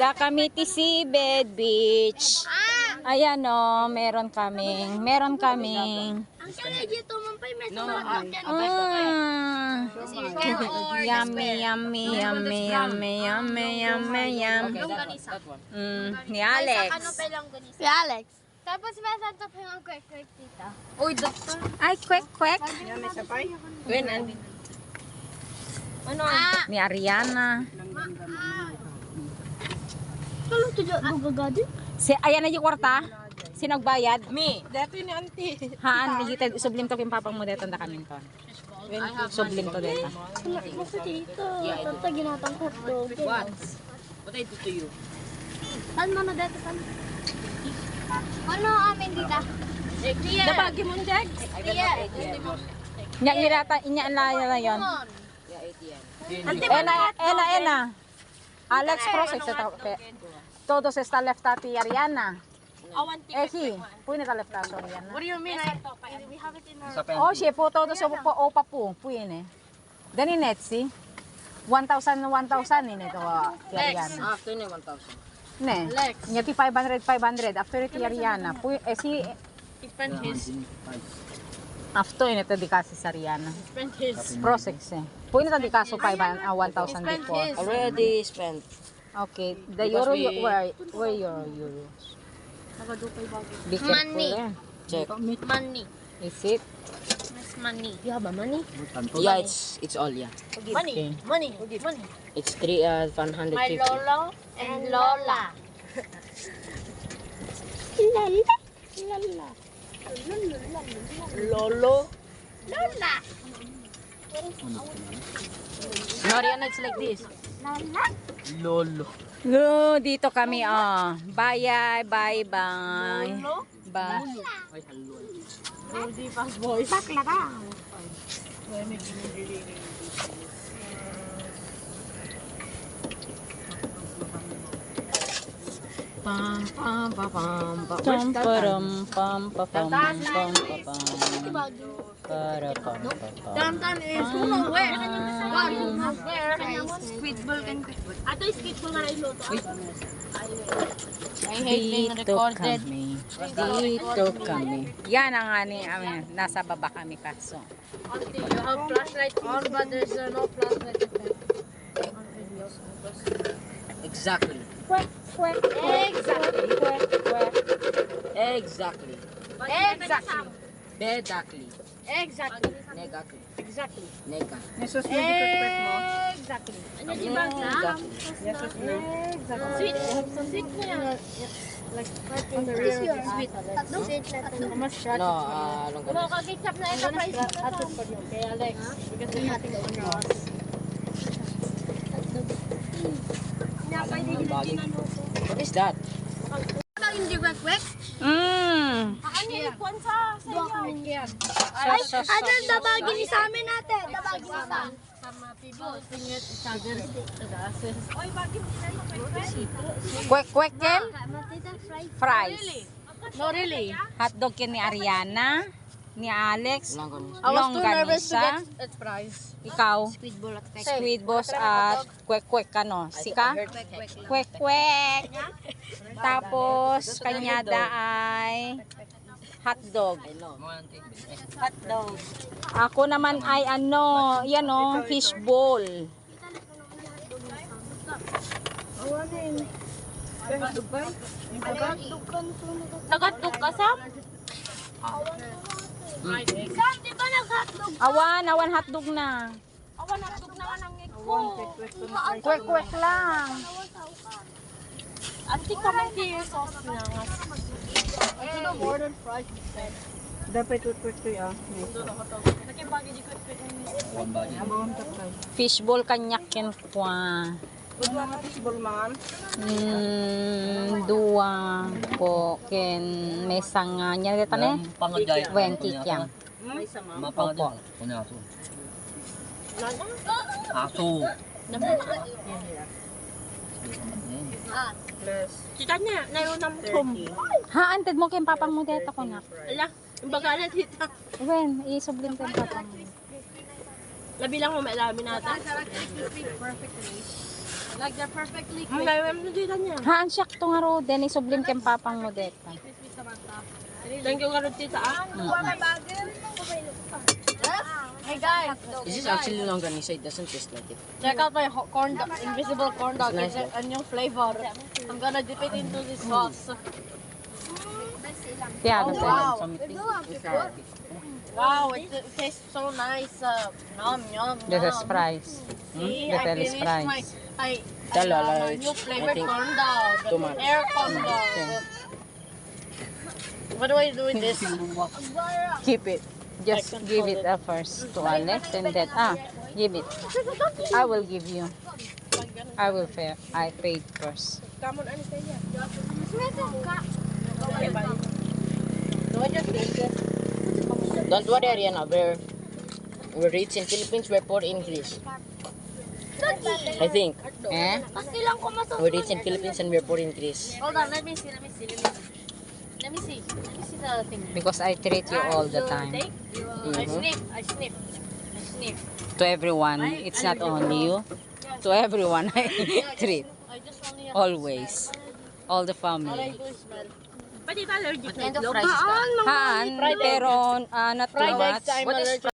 The Cavite Seabed Beach. Ayan o, meron kaming. Ang kaya dito mampay may Yummy. Ni Alex. Si Alex. Tapos may santa pa yung kwek-kwek tita. Uy, doktor. Ay, kwek. Yan, may sapay. When, ano? Ni Ariana. Ano to dyan? Gagadi? Ayan na yung kwarta. Sinagbayad. Me. Dato yun ni auntie. Haan, ligitad. Sublim to yung papang mo dito. Kamin to. Sublim to dito. Basta dito. Tanta ginatang hotdog. What I do to you? Saan mo na dito? Ano amin dito? Napagi mo, Jack? Inya na yun. Ena. Alex Prosex. Todos está left at Ariana. Sí, puede estar left at Ariana. What do you mean? We have it in our... Oh, sí, po todos opa po, puede. Dani netsi. 1,000 ini to Ariana. After ni 1,000. Ne. Nyati 500. After it Ariana. Si Spend his. after ini to di kasi sa Ariana. Spend his. Prosex eh. Puede na di kaso 1,000 before. Already spent. Okay, the euro, where your euros? Be careful. Money. Check. Money. Is it? Mas money. You have a money? Yeah, it's all, yeah. Okay. Money. It's 150. My lolo and lola. Lolo. Lola. No, Rihanna, it's like this. Lola. Lolo. Dito kami, oh. Bye. Bye. Ay, hello. Bakla ka. Dantan is nowhere. Squid ball and quick ball. Ato is squid ball nga na iluto. I hate being recorded. Dito kami. Yan ang nasa baba kami kaso. You have flashlight on, but there's no flashlight effect. Exactly. Exactly. Bedakly. Exactly. Negakly. Exactly. Nega. Nesos Exactly. Ano di ba na? Sweet. Sweet mo yan. Like, sweet. Sweet. No, long Kung kakitap na ito, price ito. Okay, Alex. Because we're having on your house. What is that? Hindi kwek-kwek? Ano yung kwan sa iyo? Ay, ano yung dabagin ni sa amin natin? Dabagin ni sa amin. Oy, bakit hindi na yung kwek-kwek? Kwek ken? Fries. No, really. Hotdog ken ni Ariana, ni Alex, I was too nervous to longganisa. get it fries. Ikaw, Squid ball at kwek. squid balls at kwek kano. Sika? Kwek. Tapos kanyada ay hotdog. Hotdog. Ako naman ay yan o, fish ball. Nagatog ka, Sam? Sam, di ba nag-hotdog? Awan hotdog na. Awan, hotdog na ka ng ngig ko. Kwek lang. Ati ka man kayo sauce na nga. Dapat tutwit ko ya. Fish ball kanyak ken kwa. Dua po ken mesang nya deta ne. Wen kikyang. Opo. Kita niya, nayunam tum. Ha, anted mo ken papang mo deta ko nak. Ala, yung bagala tita. Wen, isublim ken papang mo. Labi lang mo mailami natin. Like they're perfectly Ang gawin mo dito niya. Haan siya to nga ro. Then isublim kem papang mo deta. Thank you, Karot Tita. Hey guys, This is actually longanisa. It doesn't taste like it. Check out my corn dog, invisible corn dog. It's a new flavor. I'm gonna dip it into this sauce. Tiago Wow. Something. Wow, it tastes so nice. Yum, yum, This is yum. fries. See, The I tail is finished fries. my Tala, new I flavored think corn dog. too much. Air corn dog. What do I do with this? Keep it. Just give it first to Alex and then give it. I will give you. I will pay. I paid first. Come on, Anastasia. Do I just take it? Don't worry, Ariana. We're rich in Philippines. We're poor in Greece. I think. Eh? Kasi lang ko We're rich in Philippines and we're poor in Greece. Hold on, let me see. Let me see the thing. Because I treat you all the time. Take. I snip. To everyone. It's not only you. To everyone I treat. I just only have Always. All the all I family. do is smell. What kind of fries is that? Haan, pero not too Fried much. eggs, I'm What is allergic